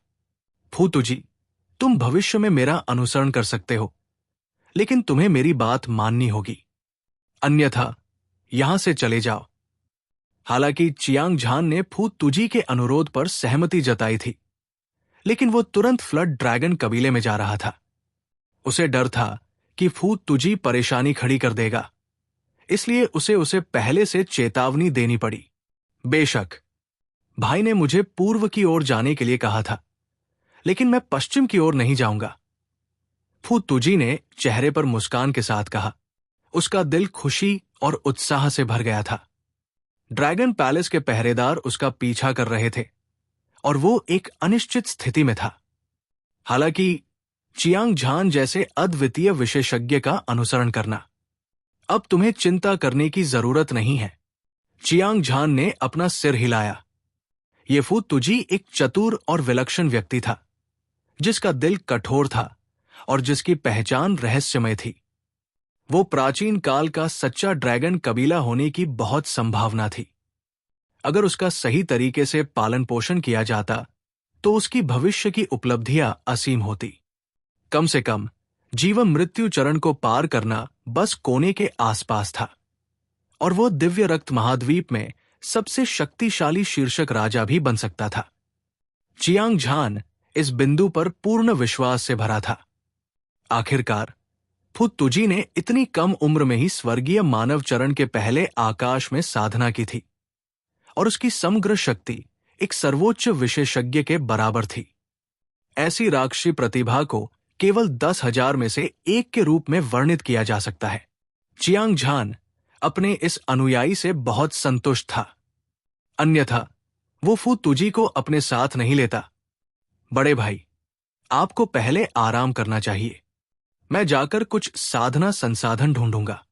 S1: फू तुजी, तुम भविष्य में मेरा अनुसरण कर सकते हो, लेकिन तुम्हें मेरी बात माननी होगी, अन्यथा यहां से चले जाओ। हालांकि चियांग झान ने फू तुजी के अनुरोध पर सहमति जताई थी, लेकिन वो तुरंत फ्लड ड्रैगन कबीले में जा रहा था। उसे डर था कि फू तुजी परेशानी खड़ी कर देगा, इसलिए उसे पहले से चेतावनी देनी पड़ी। बेशक भाई ने मुझे पूर्व की ओर जाने के लिए कहा था, लेकिन मैं पश्चिम की ओर नहीं जाऊंगा। फू तुजी ने चेहरे पर मुस्कान के साथ कहा। उसका दिल खुशी और उत्साह से भर गया था। ड्रैगन पैलेस के पहरेदार उसका पीछा कर रहे थे और वो एक अनिश्चित स्थिति में था। हालांकि चियांग झान जैसे अद्वितीय विशेषज्ञ का अनुसरण करना। अब तुम्हें चिंता करने की जरूरत नहीं है। चियांग झान ने अपना सिर हिलाया। ये फू तुजी एक चतुर और विलक्षण व्यक्ति था, जिसका दिल कठोर था और जिसकी पहचान रहस्यमय थी। वो प्राचीन काल का सच्चा ड्रैगन कबीला होने की बहुत संभावना थी। अगर उसका सही तरीके से पालन पोषण किया जाता तो उसकी भविष्य की उपलब्धियां असीम होती। कम से कम जीवन मृत्यु चरण को पार करना बस कोने के आसपास था। और वो दिव्य रक्त महाद्वीप में सबसे शक्तिशाली शीर्षक राजा भी बन सकता था। चियांग झान इस बिंदु पर पूर्ण विश्वास से भरा था। आखिरकार फु तुजी ने इतनी कम उम्र में ही स्वर्गीय मानव चरण के पहले आकाश में साधना की थी और उसकी समग्र शक्ति एक सर्वोच्च विशेषज्ञ के बराबर थी। ऐसी राक्षसी प्रतिभा को केवल 10,000 में से एक के रूप में वर्णित किया जा सकता है। चियांग झान अपने इस अनुयायी से बहुत संतुष्ट था, अन्यथा वो फु तुजी को अपने साथ नहीं लेता। बड़े भाई, आपको पहले आराम करना चाहिए। मैं जाकर कुछ साधना संसाधन ढूंढूंगा।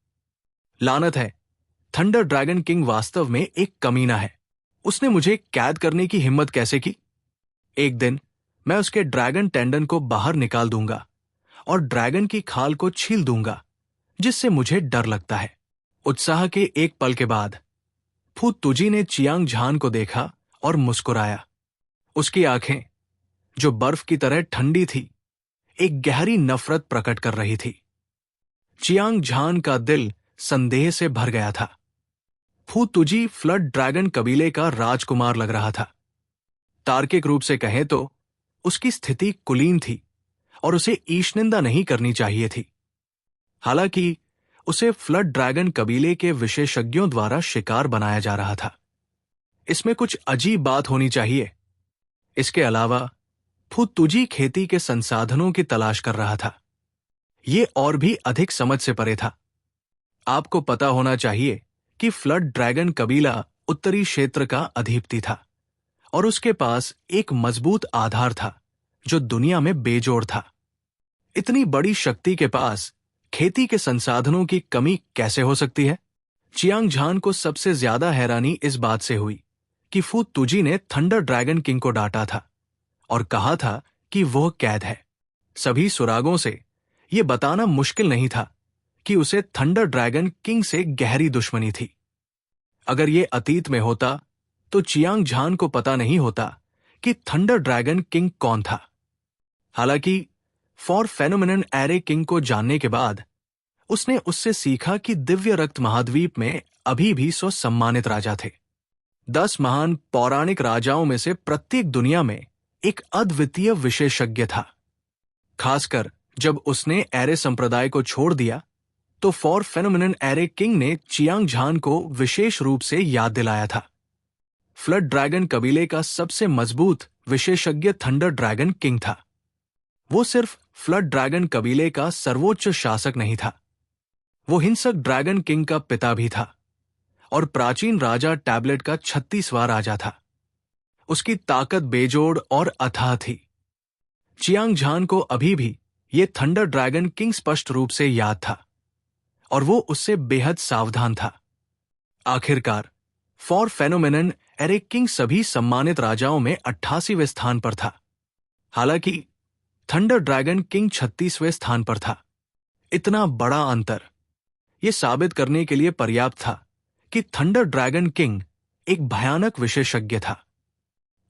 S1: लानत है, थंडर ड्रैगन किंग वास्तव में एक कमीना है। उसने मुझे कैद करने की हिम्मत कैसे की? एक दिन मैं उसके ड्रैगन टेंडन को बाहर निकाल दूंगा और ड्रैगन की खाल को छील दूंगा, जिससे मुझे डर लगता है। उत्साह के एक पल के बाद फु तुजी ने चियांग झान को देखा और मुस्कुराया। उसकी आंखें, जो बर्फ की तरह ठंडी थी, एक गहरी नफरत प्रकट कर रही थी। चियांग झान का दिल संदेह से भर गया था। फु तुजी फ्लड ड्रैगन कबीले का राजकुमार लग रहा था। तार्किक रूप से कहें तो उसकी स्थिति कुलीन थी और उसे ईशनिंदा नहीं करनी चाहिए थी। हालांकि उसे फ्लड ड्रैगन कबीले के विशेषज्ञों द्वारा शिकार बनाया जा रहा था। इसमें कुछ अजीब बात होनी चाहिए। इसके अलावा फु तुजी खेती के संसाधनों की तलाश कर रहा था। ये और भी अधिक समझ से परे था। आपको पता होना चाहिए कि फ्लड ड्रैगन कबीला उत्तरी क्षेत्र का अधिपति था और उसके पास एक मजबूत आधार था जो दुनिया में बेजोड़ था। इतनी बड़ी शक्ति के पास खेती के संसाधनों की कमी कैसे हो सकती है? चियांग झान को सबसे ज्यादा हैरानी इस बात से हुई कि फु तुजी ने थंडर ड्रैगन किंग को डांटा था और कहा था कि वह कैद है। सभी सुरागों से यह बताना मुश्किल नहीं था कि उसे थंडर ड्रैगन किंग से गहरी दुश्मनी थी। अगर यह अतीत में होता तो चियांग झान को पता नहीं होता कि थंडर ड्रैगन किंग कौन था। हालांकि फॉर फेनोमेनन एरे किंग को जानने के बाद उसने उससे सीखा कि दिव्य रक्त महाद्वीप में अभी भी 100 सम्मानित राजा थे। 10 महान पौराणिक राजाओं में से प्रत्येक दुनिया में एक अद्वितीय विशेषज्ञ था। खासकर जब उसने एरे संप्रदाय को छोड़ दिया तो फॉर फेनोमेनन एरे किंग ने चियांग झान को विशेष रूप से याद दिलाया था। फ्लड ड्रैगन कबीले का सबसे मजबूत विशेषज्ञ थंडर ड्रैगन किंग था। वो सिर्फ फ्लड ड्रैगन कबीले का सर्वोच्च शासक नहीं था, वो हिंसक ड्रैगन किंग का पिता भी था और प्राचीन राजा टैबलेट का 36वां राजा था। उसकी ताकत बेजोड़ और अथाह थी। चियांग झान को अभी भी ये थंडर ड्रैगन किंग स्पष्ट रूप से याद था और वो उससे बेहद सावधान था। आखिरकार फॉर फेनोमेनन एरे किंग सभी सम्मानित राजाओं में 88वें स्थान पर था, हालांकि थंडर ड्रैगन किंग 36वें स्थान पर था। इतना बड़ा अंतर यह साबित करने के लिए पर्याप्त था कि थंडर ड्रैगन किंग एक भयानक विशेषज्ञ था।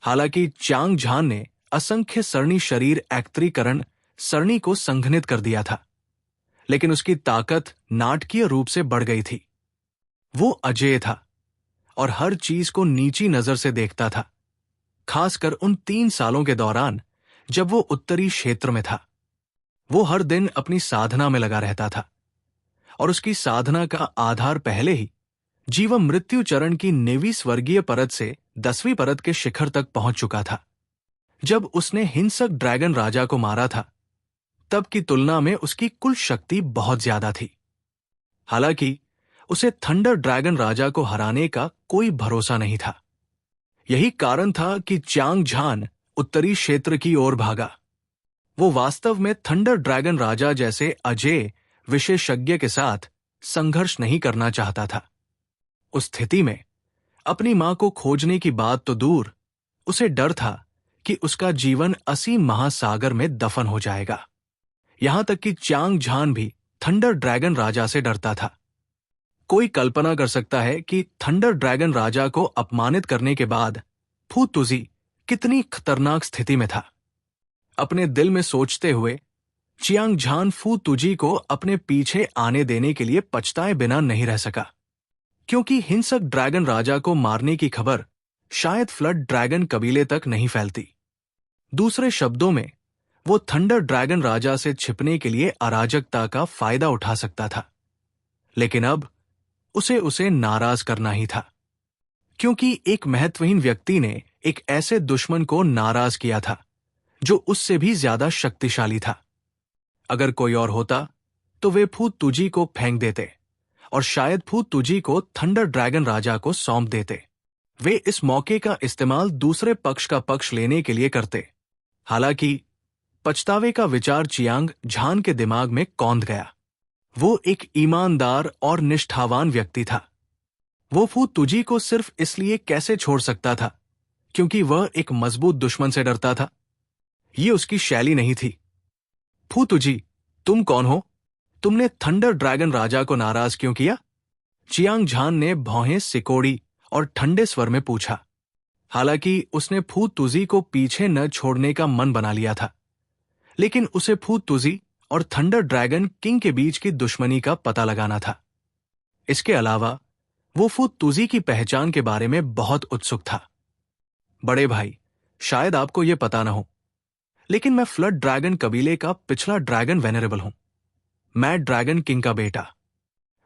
S1: हालांकि चियांग झान ने असंख्य सरणी शरीर एक्त्रीकरण सरणी को संघनित कर दिया था, लेकिन उसकी ताकत नाटकीय रूप से बढ़ गई थी। वो अजेय था और हर चीज को नीची नजर से देखता था, खासकर उन 3 सालों के दौरान जब वो उत्तरी क्षेत्र में था। वो हर दिन अपनी साधना में लगा रहता था और उसकी साधना का आधार पहले ही जीवन मृत्यु चरण की 9वीं स्वर्गीय परत से 10वीं परत के शिखर तक पहुंच चुका था। जब उसने हिंसक ड्रैगन राजा को मारा था तब की तुलना में उसकी कुल शक्ति बहुत ज्यादा थी। हालांकि उसे थंडर ड्रैगन राजा को हराने का कोई भरोसा नहीं था। यही कारण था कि चियांग झान उत्तरी क्षेत्र की ओर भागा। वो वास्तव में थंडर ड्रैगन राजा जैसे अजेय विशेषज्ञ के साथ संघर्ष नहीं करना चाहता था। उस स्थिति में अपनी मां को खोजने की बात तो दूर, उसे डर था कि उसका जीवन असीम महासागर में दफन हो जाएगा। यहां तक कि चियांग झान भी थंडर ड्रैगन राजा से डरता था। कोई कल्पना कर सकता है कि थंडर ड्रैगन राजा को अपमानित करने के बाद फु तुजी कितनी खतरनाक स्थिति में था। अपने दिल में सोचते हुए चियांग झान फु तुजी को अपने पीछे आने देने के लिए पछताए बिना नहीं रह सका। क्योंकि हिंसक ड्रैगन राजा को मारने की खबर शायद फ्लड ड्रैगन कबीले तक नहीं फैलती। दूसरे शब्दों में, वो थंडर ड्रैगन राजा से छिपने के लिए अराजकता का फायदा उठा सकता था। लेकिन अब उसे नाराज करना ही था, क्योंकि एक महत्वहीन व्यक्ति ने एक ऐसे दुश्मन को नाराज किया था जो उससे भी ज्यादा शक्तिशाली था। अगर कोई और होता तो वे फू तुजी को फेंक देते और शायद फू तुजी को थंडर ड्रैगन राजा को सौंप देते। वे इस मौके का इस्तेमाल दूसरे पक्ष का पक्ष लेने के लिए करते। हालांकि पछतावे का विचार चियांग झान के दिमाग में कौंध गया। वो एक ईमानदार और निष्ठावान व्यक्ति था। वो फू तुजी को सिर्फ इसलिए कैसे छोड़ सकता था क्योंकि वह एक मजबूत दुश्मन से डरता था। ये उसकी शैली नहीं थी। फू तुजी, तुम कौन हो? तुमने थंडर ड्रैगन राजा को नाराज क्यों किया? चियांग झान ने भौहें सिकोड़ी और ठंडे स्वर में पूछा। हालांकि उसने फू तुजी को पीछे न छोड़ने का मन बना लिया था, लेकिन उसे फू तुजी और थंडर ड्रैगन किंग के बीच की दुश्मनी का पता लगाना था। इसके अलावा वो फू तुजी की पहचान के बारे में बहुत उत्सुक था। बड़े भाई, शायद आपको यह पता ना हो, लेकिन मैं फ्लड ड्रैगन कबीले का पिछला ड्रैगन वेनरेबल हूं। मैं ड्रैगन किंग का बेटा।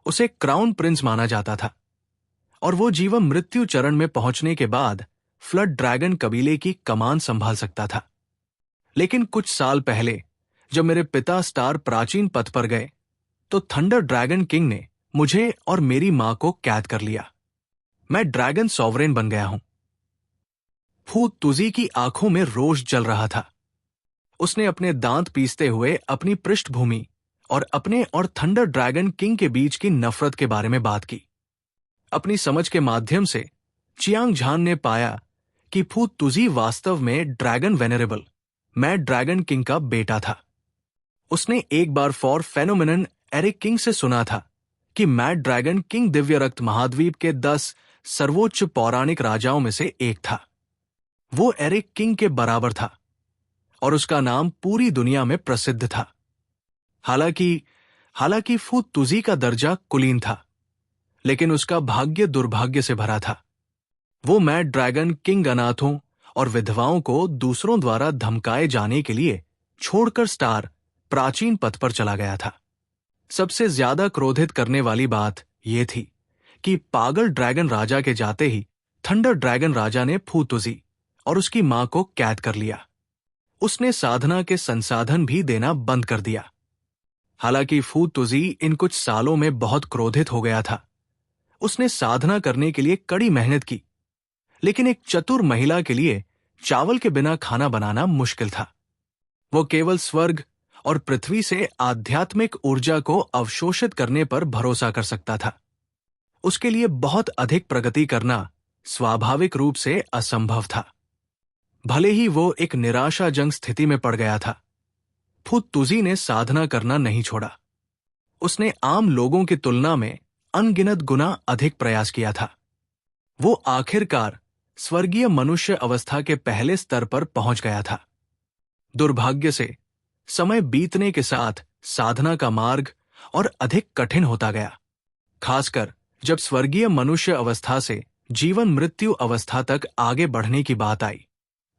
S1: उसे क्राउन प्रिंस माना जाता था और वो जीवन मृत्यु चरण में पहुंचने के बाद फ्लड ड्रैगन कबीले की कमान संभाल सकता था। लेकिन कुछ साल पहले जब मेरे पिता स्टार प्राचीन पथ पर गए तो थंडर ड्रैगन किंग ने मुझे और मेरी मां को कैद कर लिया। मैं ड्रैगन सॉवरेन बन गया हूं। फू तुजी की आंखों में रोष जल रहा था। उसने अपने दांत पीसते हुए अपनी पृष्ठभूमि और अपने और थंडर ड्रैगन किंग के बीच की नफरत के बारे में बात की। अपनी समझ के माध्यम से चियांग झान ने पाया कि फू तुजी वास्तव में ड्रैगन वेनरेबल, मैं ड्रैगन किंग का बेटा था। उसने एक बार फॉर फेनोमेनन एरिक किंग से सुना था कि मैड ड्रैगन किंग दिव्य रक्त महाद्वीप के 10 सर्वोच्च पौराणिक राजाओं में से एक था। वो एरिक किंग के बराबर था और उसका नाम पूरी दुनिया में प्रसिद्ध था। हालांकि फू तुजी का दर्जा कुलीन था, लेकिन उसका भाग्य दुर्भाग्य से भरा था। वो मैड ड्रैगन किंग अनाथों और विधवाओं को दूसरों द्वारा धमकाए जाने के लिए छोड़कर स्टार प्राचीन पथ पर चला गया था। सबसे ज्यादा क्रोधित करने वाली बात यह थी कि पागल ड्रैगन राजा के जाते ही थंडर ड्रैगन राजा ने फू तुजी और उसकी मां को कैद कर लिया। उसने साधना के संसाधन भी देना बंद कर दिया। हालांकि फू तुजी इन कुछ सालों में बहुत क्रोधित हो गया था। उसने साधना करने के लिए कड़ी मेहनत की, लेकिन एक चतुर महिला के लिए चावल के बिना खाना बनाना मुश्किल था। वो केवल स्वर्ग और पृथ्वी से आध्यात्मिक ऊर्जा को अवशोषित करने पर भरोसा कर सकता था। उसके लिए बहुत अधिक प्रगति करना स्वाभाविक रूप से असंभव था। भले ही वो एक निराशाजनक स्थिति में पड़ गया था, फू तुजी ने साधना करना नहीं छोड़ा। उसने आम लोगों की तुलना में अनगिनत गुना अधिक प्रयास किया था। वो आखिरकार स्वर्गीय मनुष्य अवस्था के पहले स्तर पर पहुंच गया था। दुर्भाग्य से समय बीतने के साथ साधना का मार्ग और अधिक कठिन होता गया, खासकर जब स्वर्गीय मनुष्य अवस्था से जीवन मृत्यु अवस्था तक आगे बढ़ने की बात आई।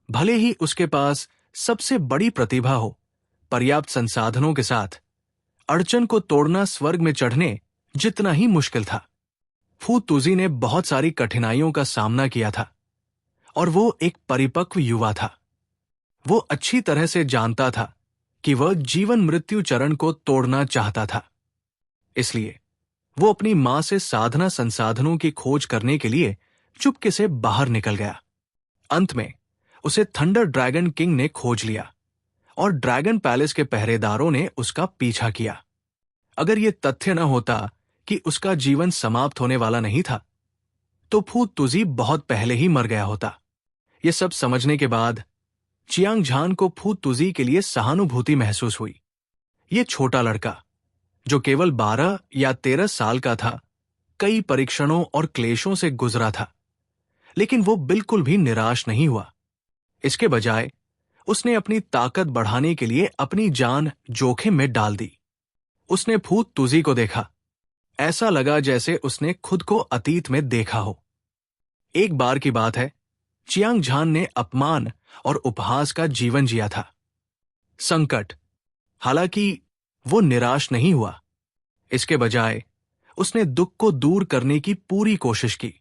S1: भले ही उसके पास सबसे बड़ी प्रतिभा हो, पर्याप्त संसाधनों के साथ अड़चन को तोड़ना स्वर्ग में चढ़ने जितना ही मुश्किल था। फू तुजी ने बहुत सारी कठिनाइयों का सामना किया था और वो एक परिपक्व युवा था। वो अच्छी तरह से जानता था कि वह जीवन मृत्यु चरण को तोड़ना चाहता था। इसलिए वो अपनी मां से साधना संसाधनों की खोज करने के लिए चुपके से बाहर निकल गया। अंत में उसे थंडर ड्रैगन किंग ने खोज लिया और ड्रैगन पैलेस के पहरेदारों ने उसका पीछा किया। अगर यह तथ्य न होता कि उसका जीवन समाप्त होने वाला नहीं था, तो फू तुजी बहुत पहले ही मर गया होता। यह सब समझने के बाद चियांग झान को फू तुजी के लिए सहानुभूति महसूस हुई। यह छोटा लड़का जो केवल 12 या 13 साल का था, कई परीक्षणों और क्लेशों से गुजरा था, लेकिन वो बिल्कुल भी निराश नहीं हुआ। इसके बजाय उसने अपनी ताकत बढ़ाने के लिए अपनी जान जोखिम में डाल दी। उसने फू तुजी को देखा ऐसा लगा जैसे उसने खुद को अतीत में देखा हो। एक बार की बात है, चियांग झान ने अपमान और उपहास का जीवन जिया था। संकट। हालांकि वो निराश नहीं हुआ। इसके बजाय उसने दुख को दूर करने की पूरी कोशिश की।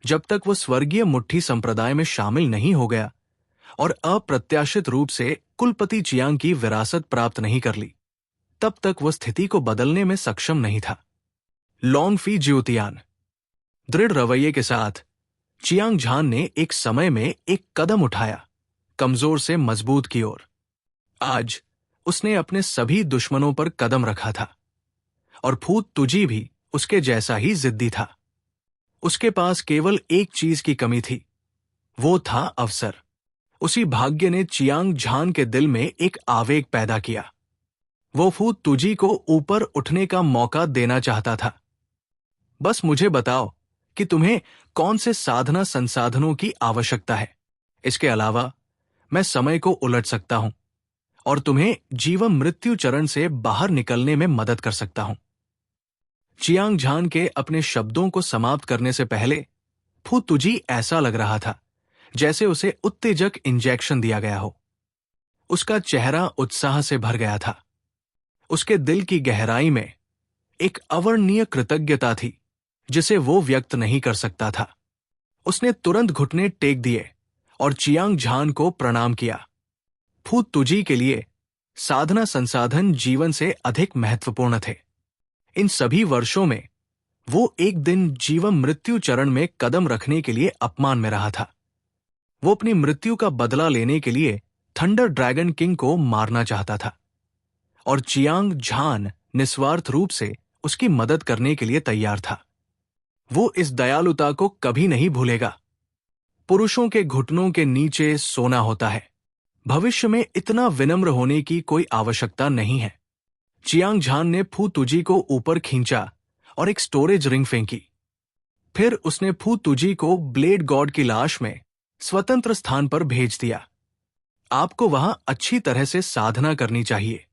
S1: जब तक वो स्वर्गीय मुट्ठी संप्रदाय में शामिल नहीं हो गया और अप्रत्याशित रूप से कुलपति चियांग की विरासत प्राप्त नहीं कर ली, तब तक वो स्थिति को बदलने में सक्षम नहीं था। लॉन्गफी ज्योतियान। दृढ़ रवैये के साथ चियांग झान ने एक समय में एक कदम उठाया, कमजोर से मजबूत की ओर। आज उसने अपने सभी दुश्मनों पर कदम रखा था और फूत तुजी भी उसके जैसा ही जिद्दी था। उसके पास केवल एक चीज की कमी थी, वो था अवसर। उसी भाग्य ने चियांग झान के दिल में एक आवेग पैदा किया। वो फूत तुजी को ऊपर उठने का मौका देना चाहता था। बस मुझे बताओ कि तुम्हें कौन से साधना संसाधनों की आवश्यकता है। इसके अलावा मैं समय को उलट सकता हूं और तुम्हें जीवन मृत्यु चरण से बाहर निकलने में मदद कर सकता हूं। चियांग झान के अपने शब्दों को समाप्त करने से पहले फू तुजी ऐसा लग रहा था जैसे उसे उत्तेजक इंजेक्शन दिया गया हो। उसका चेहरा उत्साह से भर गया था। उसके दिल की गहराई में एक अवर्णनीय कृतज्ञता थी जिसे वो व्यक्त नहीं कर सकता था। उसने तुरंत घुटने टेक दिए और चियांग झान को प्रणाम किया। फू तुजी के लिए साधना संसाधन जीवन से अधिक महत्वपूर्ण थे। इन सभी वर्षों में वो एक दिन जीवन मृत्यु चरण में कदम रखने के लिए अपमान में रहा था। वो अपनी मृत्यु का बदला लेने के लिए थंडर ड्रैगन किंग को मारना चाहता था और चियांग झान निस्वार्थ रूप से उसकी मदद करने के लिए तैयार था। वो इस दयालुता को कभी नहीं भूलेगा। पुरुषों के घुटनों के नीचे सोना होता है। भविष्य में इतना विनम्र होने की कोई आवश्यकता नहीं है। चियांग झान ने फू तुजी को ऊपर खींचा और एक स्टोरेज रिंग फेंकी। फिर उसने फू तुजी को ब्लेड गॉड की लाश में स्वतंत्र स्थान पर भेज दिया। आपको वहां अच्छी तरह से साधना करनी चाहिए।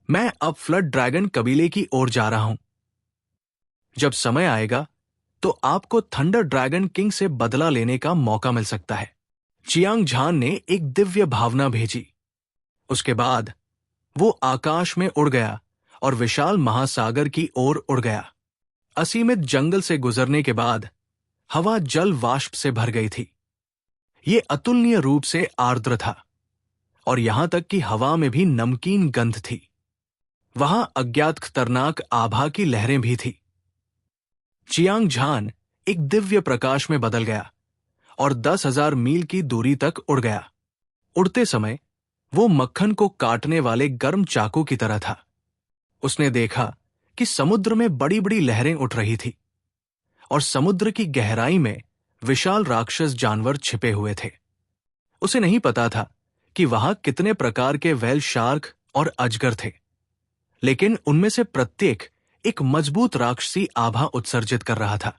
S1: मैं अब फ्लड ड्रैगन कबीले की ओर जा रहा हूं। जब समय आएगा तो आपको थंडर ड्रैगन किंग से बदला लेने का मौका मिल सकता है। चियांग झान ने एक दिव्य भावना भेजी। उसके बाद वो आकाश में उड़ गया और विशाल महासागर की ओर उड़ गया। असीमित जंगल से गुजरने के बाद हवा जल वाष्प से भर गई थी। ये अतुलनीय रूप से आर्द्र था और यहां तक कि हवा में भी नमकीन गंध थी। वहां अज्ञात खतरनाक आभा की लहरें भी थी। चियांग झान एक दिव्य प्रकाश में बदल गया और 10,000 मील की दूरी तक उड़ गया। उड़ते समय वो मक्खन को काटने वाले गर्म चाकू की तरह था। उसने देखा कि समुद्र में बड़ी बड़ी लहरें उठ रही थी और समुद्र की गहराई में विशाल राक्षस जानवर छिपे हुए थे। उसे नहीं पता था कि वहां कितने प्रकार के व्हेल शार्क और अजगर थे, लेकिन उनमें से प्रत्येक एक मजबूत राक्षसी आभा उत्सर्जित कर रहा था।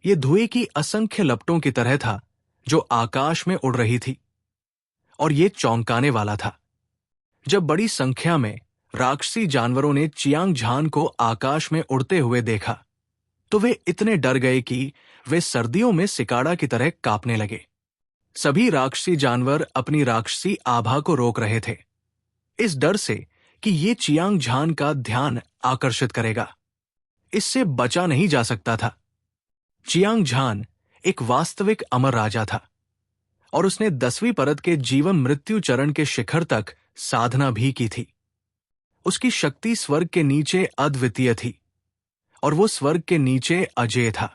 S1: ये धुएं की असंख्य लपटों की तरह था जो आकाश में उड़ रही थी और ये चौंकाने वाला था। जब बड़ी संख्या में राक्षसी जानवरों ने चियांग झान को आकाश में उड़ते हुए देखा तो वे इतने डर गए कि वे सर्दियों में सिकाड़ा की तरह कांपने लगे। सभी राक्षसी जानवर अपनी राक्षसी आभा को रोक रहे थे, इस डर से कि ये चियांग झान का ध्यान आकर्षित करेगा। इससे बचा नहीं जा सकता था। चियांग झान एक वास्तविक अमर राजा था और उसने 10वीं परत के जीवन मृत्यु चरण के शिखर तक साधना भी की थी। उसकी शक्ति स्वर्ग के नीचे अद्वितीय थी और वो स्वर्ग के नीचे अजेय था।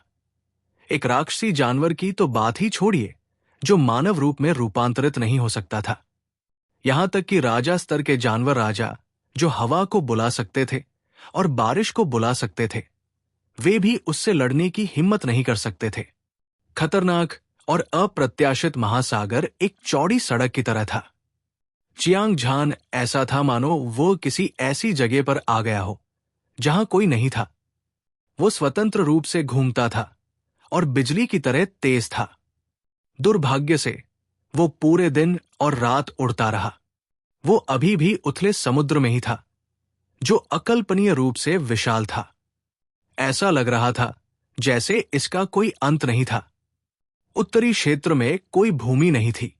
S1: एक राक्षसी जानवर की तो बात ही छोड़िए, जो मानव रूप में रूपांतरित नहीं हो सकता था। यहां तक कि राजा स्तर के जानवर राजा जो हवा को बुला सकते थे और बारिश को बुला सकते थे, वे भी उससे लड़ने की हिम्मत नहीं कर सकते थे। खतरनाक और अप्रत्याशित महासागर एक चौड़ी सड़क की तरह था। चियांग झान ऐसा था मानो वो किसी ऐसी जगह पर आ गया हो जहां कोई नहीं था। वो स्वतंत्र रूप से घूमता था और बिजली की तरह तेज था। दुर्भाग्य से वो पूरे दिन और रात उड़ता रहा। वो अभी भी उथले समुद्र में ही था, जो अकल्पनीय रूप से विशाल था। ऐसा लग रहा था जैसे इसका कोई अंत नहीं था। उत्तरी क्षेत्र में कोई भूमि नहीं थी।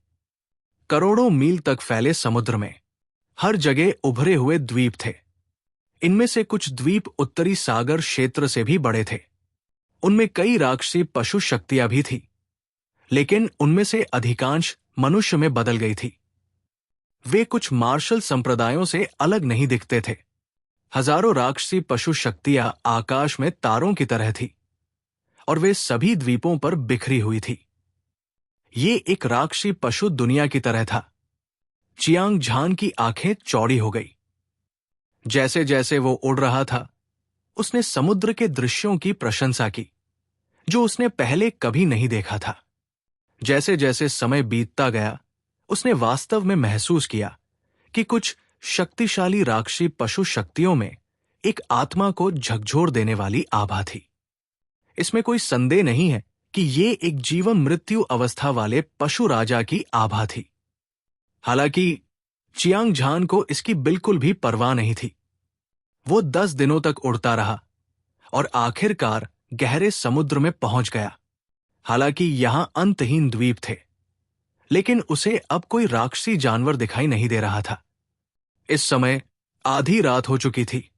S1: करोड़ों मील तक फैले समुद्र में हर जगह उभरे हुए द्वीप थे। इनमें से कुछ द्वीप उत्तरी सागर क्षेत्र से भी बड़े थे। उनमें कई राक्षसी पशु शक्तियां भी थी, लेकिन उनमें से अधिकांश मनुष्य में बदल गई थी। वे कुछ मार्शल संप्रदायों से अलग नहीं दिखते थे। हजारों राक्षसी पशु शक्तियां आकाश में तारों की तरह थी और वे सभी द्वीपों पर बिखरी हुई थी। ये एक राक्षसी पशु दुनिया की तरह था। चियांग झान की आंखें चौड़ी हो गई। जैसे जैसे वो उड़ रहा था, उसने समुद्र के दृश्यों की प्रशंसा की जो उसने पहले कभी नहीं देखा था। जैसे जैसे समय बीतता गया, उसने वास्तव में महसूस किया कि कुछ शक्तिशाली राक्षसी पशु शक्तियों में एक आत्मा को झकझोर देने वाली आभा थी। इसमें कोई संदेह नहीं है कि ये एक जीवन मृत्यु अवस्था वाले पशु राजा की आभा थी। हालांकि चियांग झान को इसकी बिल्कुल भी परवाह नहीं थी। वो 10 दिनों तक उड़ता रहा और आखिरकार गहरे समुद्र में पहुंच गया। हालांकि यहां अंतहीन द्वीप थे, लेकिन उसे अब कोई राक्षसी जानवर दिखाई नहीं दे रहा था। इस समय आधी रात हो चुकी थी।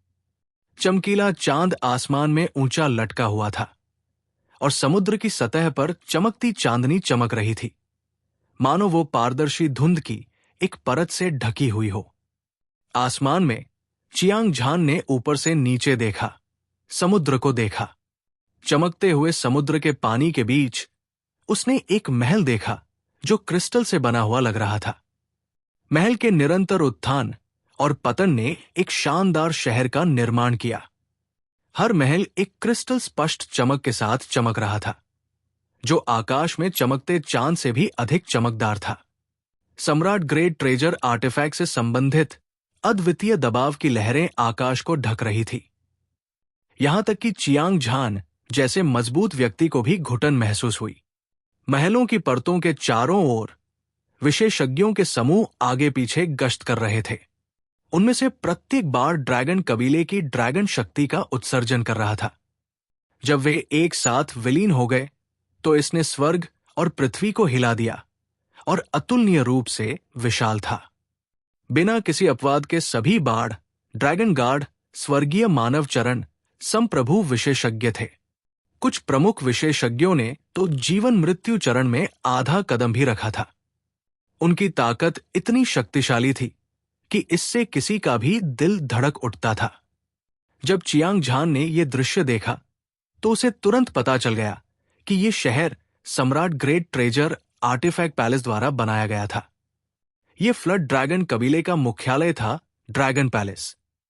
S1: चमकीला चांद आसमान में ऊंचा लटका हुआ था और समुद्र की सतह पर चमकती चांदनी चमक रही थी, मानो वो पारदर्शी धुंध की एक परत से ढकी हुई हो। आसमान में चियांग झान ने ऊपर से नीचे देखा, समुद्र को देखा। चमकते हुए समुद्र के पानी के बीच उसने एक महल देखा जो क्रिस्टल से बना हुआ लग रहा था। महल के निरंतर उत्थान और पतन ने एक शानदार शहर का निर्माण किया। हर महल एक क्रिस्टल स्पष्ट चमक के साथ चमक रहा था, जो आकाश में चमकते चांद से भी अधिक चमकदार था। सम्राट ग्रेट ट्रेजर आर्टिफैक्ट से संबंधित अद्वितीय दबाव की लहरें आकाश को ढक रही थी। यहां तक कि चियांग झान जैसे मजबूत व्यक्ति को भी घुटन महसूस हुई। महलों की परतों के चारों ओर विशेषज्ञों के समूह आगे पीछे गश्त कर रहे थे। उनमें से प्रत्येक बार ड्रैगन कबीले की ड्रैगन शक्ति का उत्सर्जन कर रहा था। जब वे एक साथ विलीन हो गए तो इसने स्वर्ग और पृथ्वी को हिला दिया और अतुलनीय रूप से विशाल था। बिना किसी अपवाद के सभी बाढ़ ड्रैगन गार्ड स्वर्गीय मानव चरण संप्रभु विशेषज्ञ थे। कुछ प्रमुख विशेषज्ञों ने तो जीवन मृत्यु चरण में आधा कदम भी रखा था। उनकी ताकत इतनी शक्तिशाली थी कि इससे किसी का भी दिल धड़क उठता था। जब चियांग झान ने यह दृश्य देखा तो उसे तुरंत पता चल गया कि यह शहर सम्राट ग्रेट ट्रेजर आर्टिफैक्ट पैलेस द्वारा बनाया गया था। यह फ्लड ड्रैगन कबीले का मुख्यालय था, ड्रैगन पैलेस।